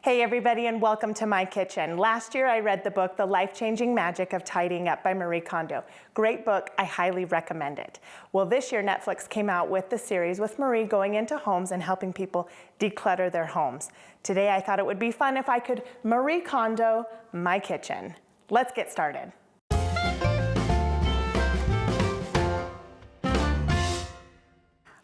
Hey everybody, and welcome to my kitchen. Last year I read the book, The Life-Changing Magic of Tidying Up by Marie Kondo. Great book, I highly recommend it. Well, this year Netflix came out with the series with Marie going into homes and helping people declutter their homes. Today I thought it would be fun if I could Marie Kondo my kitchen. Let's get started.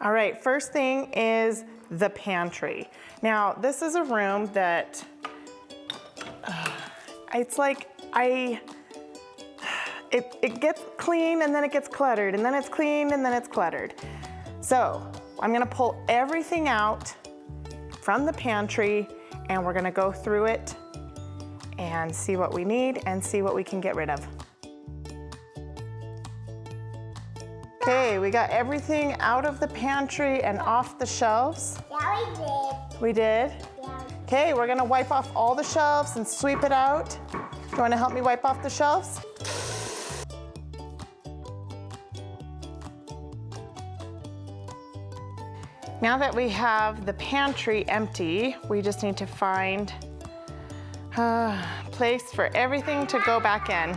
All right, first thing is the pantry. Now, this is a room that, it's like it gets clean and then it gets cluttered, and then it's clean and then it's cluttered. So I'm gonna pull everything out from the pantry and we're gonna go through it and see what we need and see what we can get rid of. Okay, we got everything out of the pantry and off the shelves. Yeah, we did. We did? Yeah. Okay, we're gonna wipe off all the shelves and sweep it out. Do you wanna help me wipe off the shelves? Now that we have the pantry empty, we just need to find a place for everything to go back in.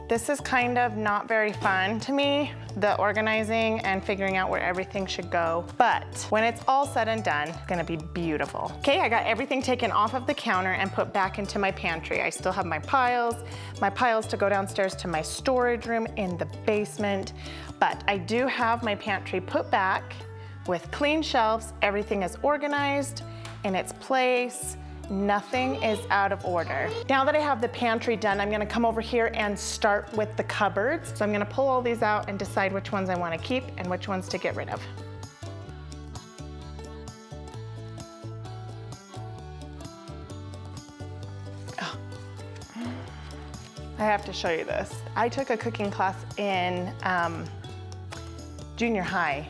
This is kind of not very fun to me, the organizing and figuring out where everything should go. But when it's all said and done, it's gonna be beautiful. Okay, I got everything taken off of the counter and put back into my pantry. I still have my piles to go downstairs to my storage room in the basement. But I do have my pantry put back with clean shelves. Everything is organized in its place. Nothing is out of order. Now that I have the pantry done, I'm gonna come over here and start with the cupboards. So I'm gonna pull all these out and decide which ones I wanna keep and which ones to get rid of. Oh. I have to show you this. I took a cooking class in junior high,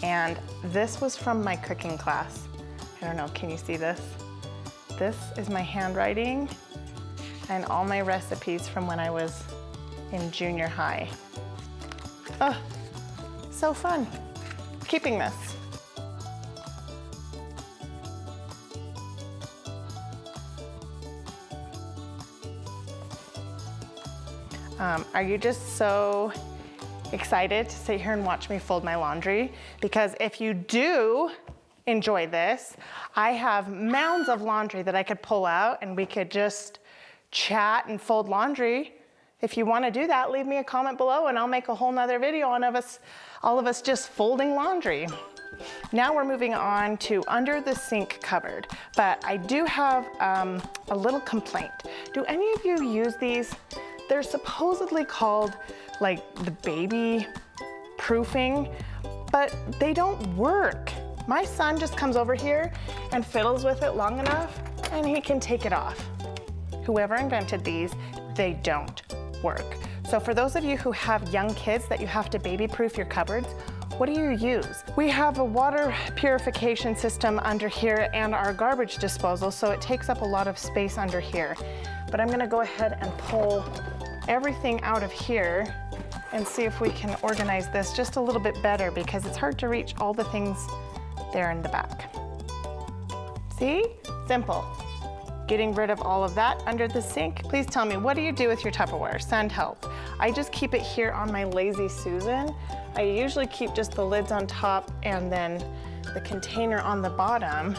and this was from my cooking class. I don't know, can you see this? This is my handwriting and all my recipes from when I was in junior high. Oh, so fun, keeping this. Are you just so excited to sit here and watch me fold my laundry? Because if you do enjoy this, I have mounds of laundry that I could pull out and we could just chat and fold laundry. If you want to do that, leave me a comment below and I'll make a whole nother video on all of us just folding laundry. Now we're moving on to under the sink cupboard, but I do have a little complaint. Do any of you use these? They're supposedly called like the baby proofing, but they don't work. My son just comes over here and fiddles with it long enough and he can take it off. Whoever invented these, they don't work. So for those of you who have young kids that you have to baby-proof your cupboards, what do you use? We have a water purification system under here and our garbage disposal, so it takes up a lot of space under here. But I'm gonna go ahead and pull everything out of here and see if we can organize this just a little bit better, because it's hard to reach all the things there in the back. See? Simple. Getting rid of all of that under the sink. Please tell me, what do you do with your Tupperware? Send help. I just keep it here on my Lazy Susan. I usually keep just the lids on top and then the container on the bottom.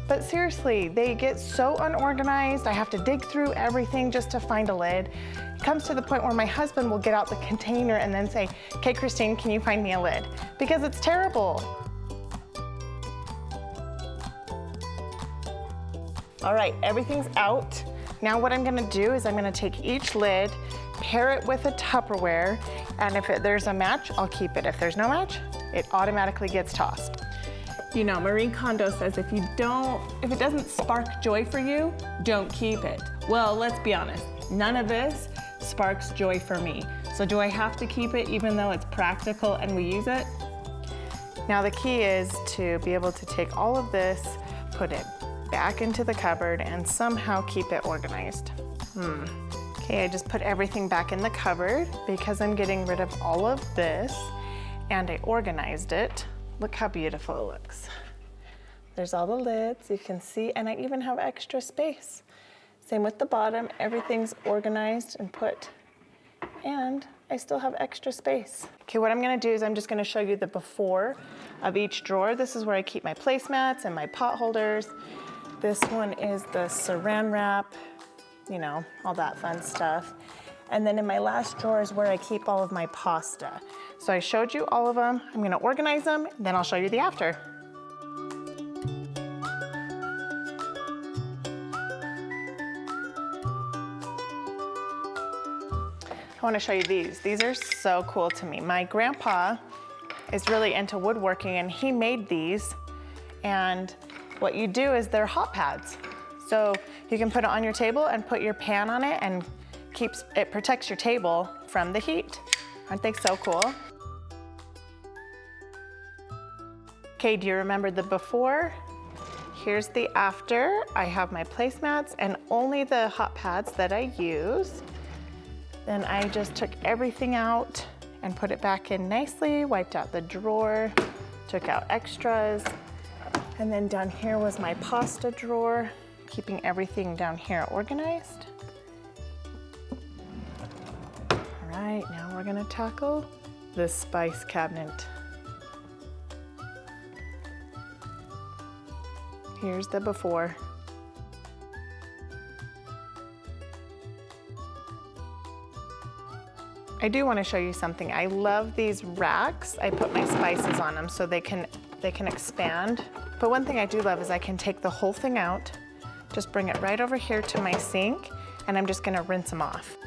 But seriously, they get so unorganized. I have to dig through everything just to find a lid. It comes to the point where my husband will get out the container and then say, "Okay, Christine, can you find me a lid?" Because it's terrible. All right, everything's out. Now what I'm gonna do is I'm gonna take each lid, pair it with a Tupperware, and if there's a match, I'll keep it. If there's no match, it automatically gets tossed. You know, Marie Kondo says if it doesn't spark joy for you, don't keep it. Well, let's be honest, none of this sparks joy for me. So do I have to keep it even though it's practical and we use it? Now the key is to be able to take all of this, put it back into the cupboard and somehow keep it organized. Okay, I just put everything back in the cupboard because I'm getting rid of all of this and I organized it. Look how beautiful it looks. There's all the lids, you can see, and I even have extra space. Same with the bottom, everything's organized and put, and I still have extra space. Okay, what I'm gonna do is I'm just gonna show you the before of each drawer. This is where I keep my placemats and my pot holders. This one is the saran wrap, you know, all that fun stuff. And then in my last drawer is where I keep all of my pasta. So I showed you all of them. I'm gonna organize them, then I'll show you the after. I wanna show you these. These are so cool to me. My grandpa is really into woodworking and he made these. And what you do is they're hot pads. So you can put it on your table and put your pan on it and it protects your table from the heat. Aren't they so cool? Okay, do you remember the before? Here's the after. I have my placemats and only the hot pads that I use. Then I just took everything out and put it back in nicely, wiped out the drawer, took out extras. And then down here was my pasta drawer, keeping everything down here organized. All right, now we're gonna tackle the spice cabinet. Here's the before. I do want to show you something. I love these racks. I put my spices on them so they can expand. But one thing I do love is I can take the whole thing out, just bring it right over here to my sink, and I'm just gonna rinse them off.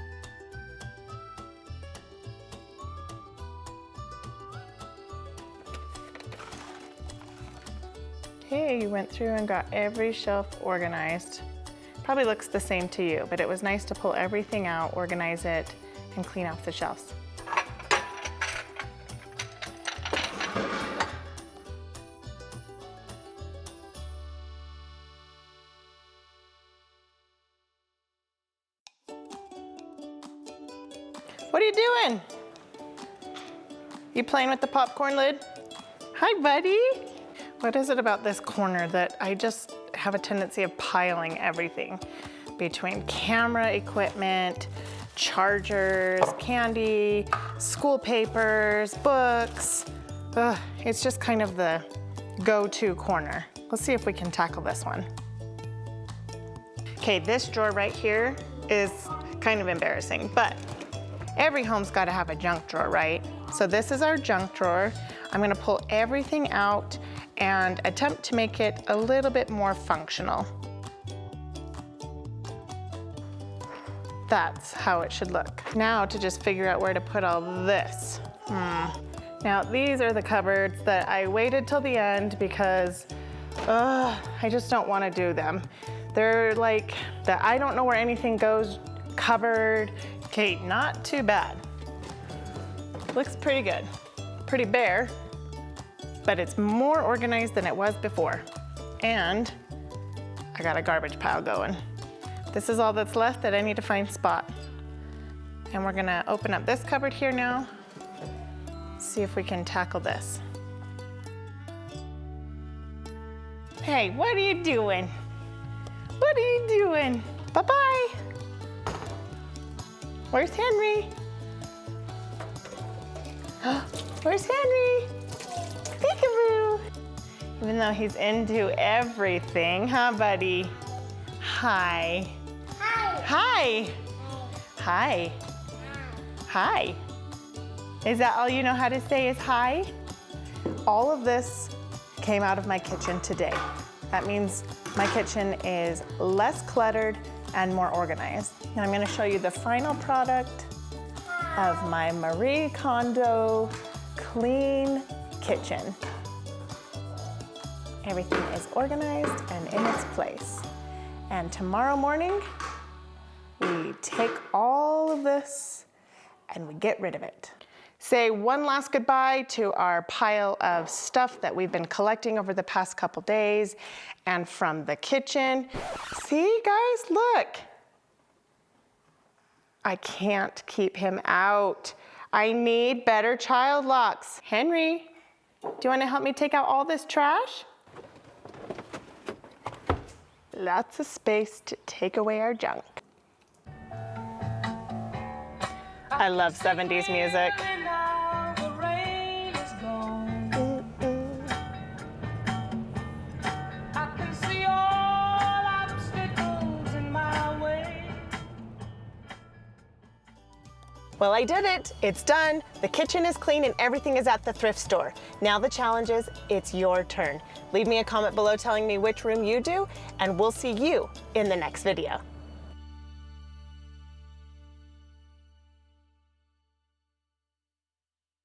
Okay, you went through and got every shelf organized. Probably looks the same to you, but it was nice to pull everything out, organize it, and clean off the shelves. What are you doing? You playing with the popcorn lid? Hi, buddy. What is it about this corner that I just have a tendency of piling everything between camera equipment, chargers, candy, school papers, books. Ugh, it's just kind of the go-to corner. Let's see if we can tackle this one. Okay, this drawer right here is kind of embarrassing, but every home's gotta have a junk drawer, right? So this is our junk drawer. I'm gonna pull everything out and attempt to make it a little bit more functional. That's how it should look. Now to just figure out where to put all this. Now these are the cupboards that I waited till the end because I just don't want to do them. They're like the I don't know where anything goes cupboard. Okay, not too bad. Looks pretty good. Pretty bare, but it's more organized than it was before. And I got a garbage pile going. This is all that's left that I need to find spot. And we're gonna open up this cupboard here now, see if we can tackle this. Hey, what are you doing? What are you doing? Bye-bye. Where's Henry? Where's Henry? Peekaboo. Even though he's into everything, huh, buddy? Hi. Hi. Hi. Hi. Is that all you know how to say is hi? All of this came out of my kitchen today. That means my kitchen is less cluttered and more organized. And I'm gonna show you the final product of my Marie Kondo clean kitchen. Everything is organized and in its place. And tomorrow morning, we take all of this and we get rid of it. Say one last goodbye to our pile of stuff that we've been collecting over the past couple days and from the kitchen. See, guys, look. I can't keep him out. I need better child locks. Henry, do you want to help me take out all this trash? lots of space to take away our junk. I love 70s music. Well, I did it. It's done. The kitchen is clean and everything is at the thrift store. Now the challenge is, it's your turn. Leave me a comment below telling me which room you do, and we'll see you in the next video.